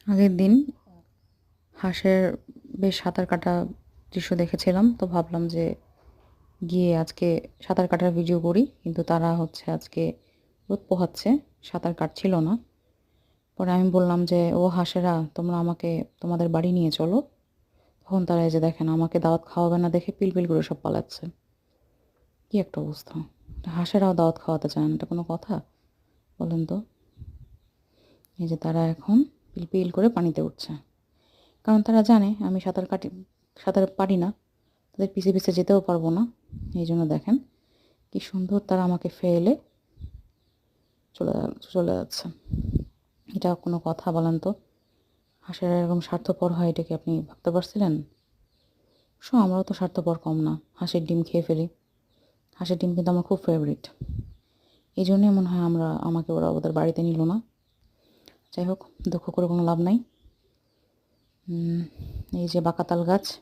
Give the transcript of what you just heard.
আগের দিন হাঁসের বেশ সাঁতার কাটা দৃশ্য দেখেছিলাম। তো ভাবলাম যে গিয়ে আজকে সাঁতার কাটার ভিডিও করি। কিন্তু তারা হচ্ছে আজকে রোদ পোহাচ্ছে, সাঁতার কাটছিল না। পরে আমি বললাম যে, "ও হাঁসেরা তোমরা আমাকে তোমাদের বাড়ি নিয়ে চলো।" তখন তারা এই যে দেখেন আমাকে দাওয়াত খাওয়াবে না দেখে পিলপিল করে সব পালাচ্ছে। কি একটা অবস্থা! হাঁসেরাও দাওয়াত খাওয়াতে চায় না, এটা কোনো কথা? বলেন তো? এই যে তারা এখন পিলপিল করে পানিতে উঠছে। কারণ তারা জানে আমি সাঁতার পারি না। তাদের পিছে, পিছে যেতেও পারবো না। এইজন্য দেখেন কি সুন্দর তারা আমাকে ফেলে চলে চলে যাচ্ছে। এটা কোনো কথা বলেন তো? হাঁসেরা এরকম স্বার্থপর হয় এটা কি আপনি ভাবতে পারছিলেন? আমরাও তো স্বার্থপর কম না। হাঁসের ডিম খেয়ে ফেলি। হাঁসের ডিম কিন্তু আমার খুব ফেভারিট। এইজন্যই মনে হয় আমাকে ওরা ওদের বাড়িতে নিল না। যাই হোক, দুঃখ করে কোনো লাভ নাই। এই যে বাঁকা তাল গাছ।